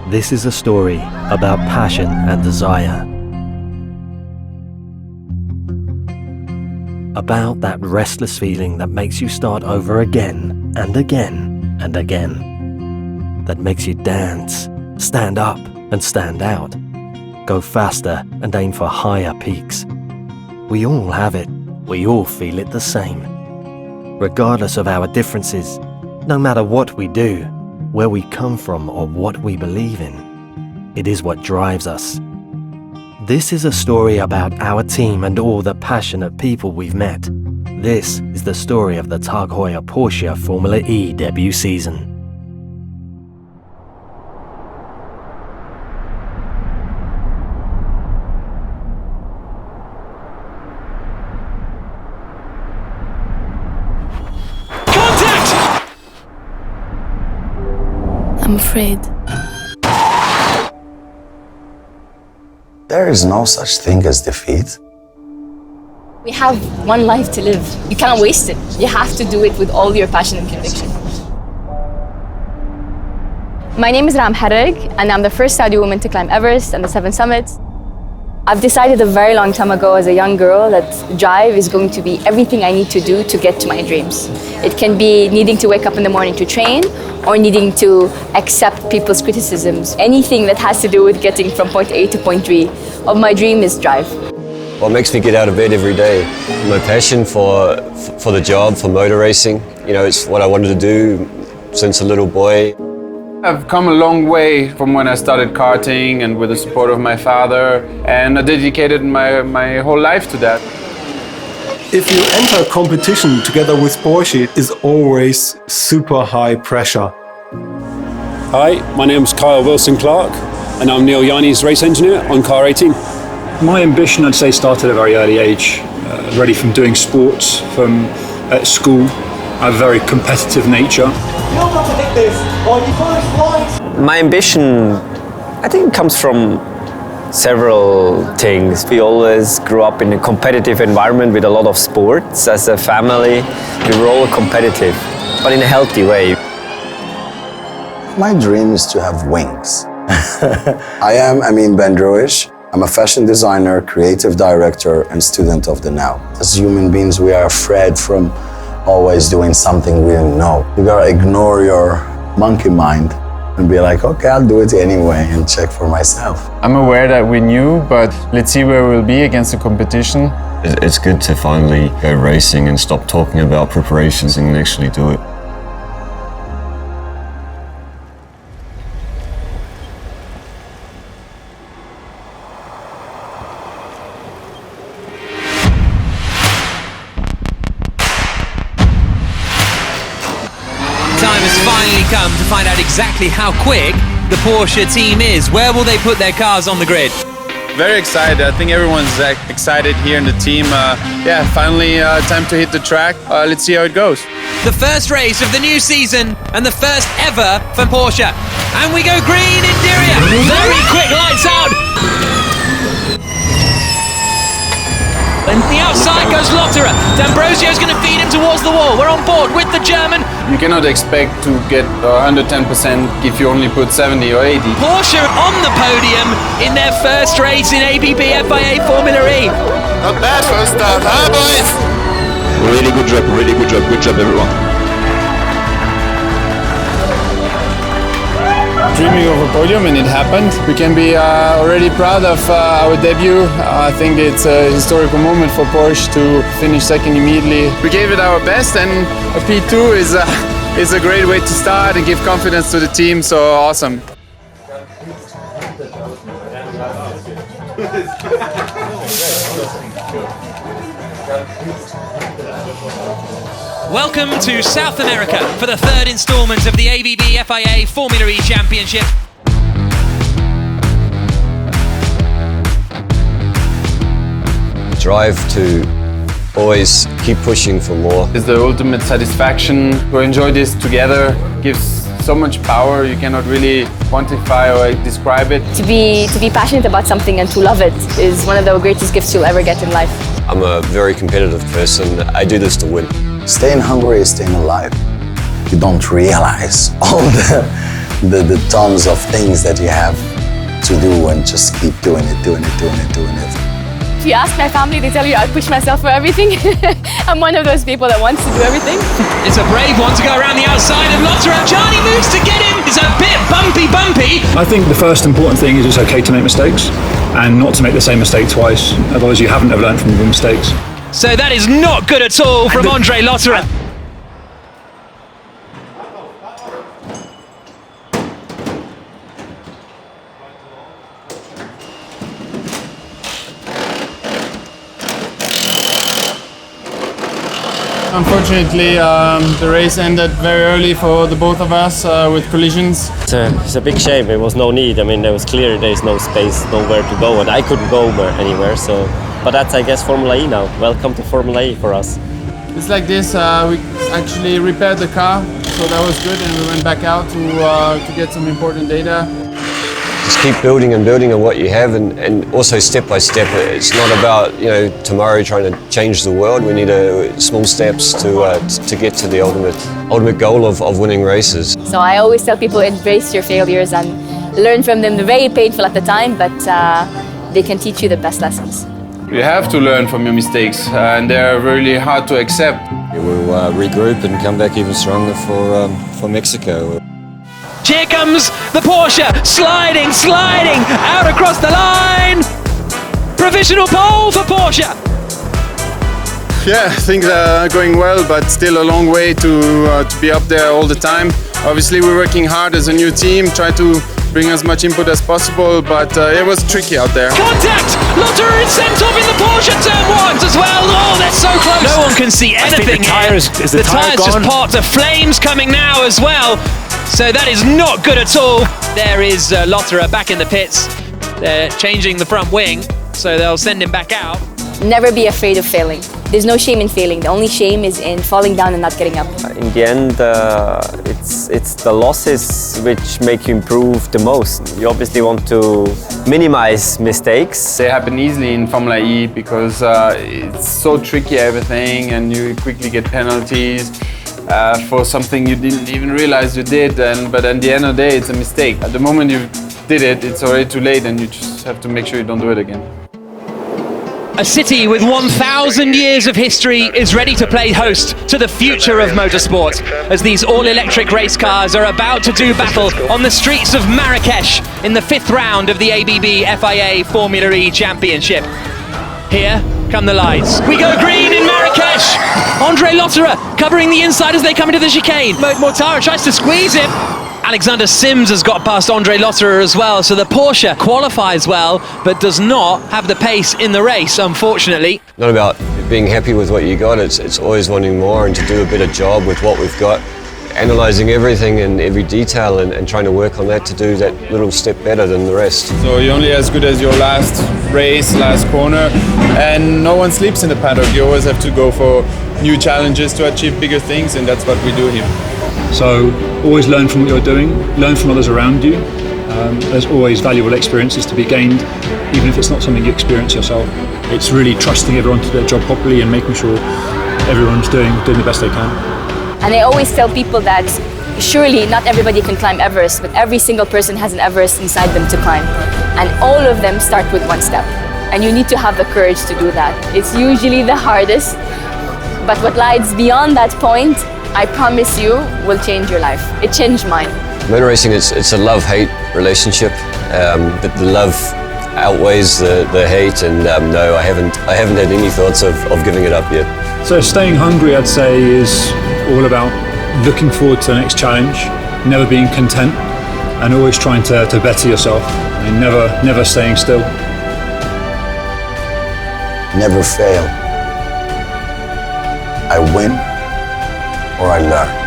This is a story about passion and desire. About that restless feeling that makes you start over again and again and again. That makes you dance, stand up and stand out. Go faster and aim for higher peaks. We all have it. We all feel it the same. Regardless of our differences, no matter what we do, where we come from or what we believe in, it is what drives us. This is a story about our team and all the passionate people we've met. This is the story of the Heuer Porsche Fórmula E debut season. I'm afraid. There is no such thing as defeat. We have one life to live. You can't waste it. You have to do it with all your passion and conviction. My name is André Lotterer, and I'm the first Saudi woman to climb Everest and the 7 summits. I've decided a very long time ago as a young girl that drive is going to be everything I need to do to get to my dreams. It can be needing to wake up in the morning to train or needing to accept people's criticisms. Anything that has to do with getting from point A to point B of my dream is drive. What makes me get out of bed every day? My passion for the job, for motor racing. You know, it's what I wanted to do since a little boy. I've come a long way from when I started karting and with the support of my father, and I dedicated my whole life to that. If you enter a competition together with Porsche, it's always super high pressure. Hi, my name's Kyle Wilson-Clark, and I'm Neil Yanni's race engineer on car 18. My ambition, I'd say, started at a very early age, already from doing sports, from at school. I have a very competitive nature. My ambition, I think, comes from several things. We always grew up in a competitive environment with a lot of sports. As a family, we were all competitive, but in a healthy way. My dream is to have wings. I am Amin Bendroish. I'm a fashion designer, creative director, and student of the now. As human beings, we are afraid from always doing something we didn't know. You gotta ignore your monkey mind and be like, okay, I'll do it anyway and check for myself. I'm aware that we're new, but let's see where we'll be against the competition. It's good to finally go racing and stop talking about preparations and actually do it. Time has finally come to find out exactly how quick the Porsche team is. Where will they put their cars on the grid? Very excited. I think everyone's excited here in the team. Yeah, finally time to hit the track. Let's see how it goes. The first race of the new season and the first ever for Porsche. And we go green in Diriyah. Very quick, lights out. And the outside goes Lotterer. D'Ambrosio's going to feed him towards the wall. We're on board with the German. You cannot expect to get 110% if you only put 70 or 80. Porsche on the podium in their first race in ABB FIA Fórmula E. Not bad first start, huh boys? Really good job, good job everyone. Dreaming of a podium, and it happened. We can be already proud of our debut. I think it's a historical moment for Porsche to finish second immediately. We gave it our best, and a P2 is a great way to start and give confidence to the team, so awesome. Welcome to South America for the third instalment of the ABB FIA Fórmula E Championship. Drive to always keep pushing for more. It's the ultimate satisfaction to enjoy this together. Gives so much power, you cannot really quantify or describe it. To be passionate about something and to love it is one of the greatest gifts you'll ever get in life. I'm a very competitive person. I do this to win. Staying hungry is staying alive. You don't realize all the tons of things that you have to do and just keep doing it. If you ask my family, they tell you I push myself for everything. I'm one of those people that wants to do everything. It's a brave one to go around the outside of Lotterer. Johnny moves to get him. It's a bit bumpy. I think the first important thing is it's okay to make mistakes and not to make the same mistake twice. Otherwise you haven't learned from your mistakes. So that is not good at all from André Lotterer. Unfortunately, the race ended very early for the both of us with collisions. It's a big shame. There was no need. I mean, there was clear there's no space, nowhere to go, and I couldn't go anywhere. So, but that's, I guess, Formula E now. Welcome to Formula E for us. It's like this. We actually repaired the car, so that was good, and we went back out to get some important data. Just keep building on what you have, and also step by step. It's not about tomorrow trying to change the world. We need small steps to get to the ultimate goal of winning races. So I always tell people embrace your failures and learn from them. They're very painful at the time, but they can teach you the best lessons. You have to learn from your mistakes, and they're really hard to accept. We'll regroup and come back even stronger for Mexico. Here comes the Porsche, sliding out across the line. Provisional pole for Porsche. Yeah, things are going well, but still a long way to be up there all the time. Obviously, we're working hard as a new team, try to bring as much input as possible, but it was tricky out there. Contact! Lotterer is sent off in the Porsche turn 1 as well. Oh, they're so close. No one can see anything here. The tyres just popped. The flames coming now as well. So that is not good at all. There is Lotterer back in the pits. They're changing the front wing, so they'll send him back out. Never be afraid of failing. There's no shame in failing. The only shame is in falling down and not getting up. In the end, it's the losses which make you improve the most. You obviously want to minimize mistakes. They happen easily in Formula E because it's so tricky everything, and you quickly get penalties for something you didn't even realize you did. But at the end of the day, it's a mistake. At the moment you did it, it's already too late, and you just have to make sure you don't do it again. A city with 1,000 years of history is ready to play host to the future of motorsport as these all-electric race cars are about to do battle on the streets of Marrakesh in the 5th round of the ABB FIA Fórmula E Championship. Here come the lights. We go green in Marrakesh. André Lotterer covering the inside as they come into the chicane. Mortara tries to squeeze him. Alexander Sims has got past André Lotterer as well, so the Porsche qualifies well, but does not have the pace in the race, unfortunately. Not about being happy with what you got, it's always wanting more and to do a better job with what we've got, analysing everything and every detail and trying to work on that to do that little step better than the rest. So you're only as good as your last race, last corner, and no one sleeps in the paddock. You always have to go for new challenges to achieve bigger things, and that's what we do here. So always learn from what you're doing, learn from others around you. There's always valuable experiences to be gained, even if it's not something you experience yourself. It's really trusting everyone to do their job properly and making sure everyone's doing the best they can. And I always tell people that surely not everybody can climb Everest, but every single person has an Everest inside them to climb. And all of them start with one step. And you need to have the courage to do that. It's usually the hardest, but what lies beyond that point, I promise you, will change your life. It changed mine. Motor racing, it's a love-hate relationship, but the love outweighs the hate, and no, I haven't had any thoughts of giving it up yet. So staying hungry, I'd say, is all about looking forward to the next challenge, never being content, and always trying to better yourself. I mean, never staying still. Never fail. I win or I learn.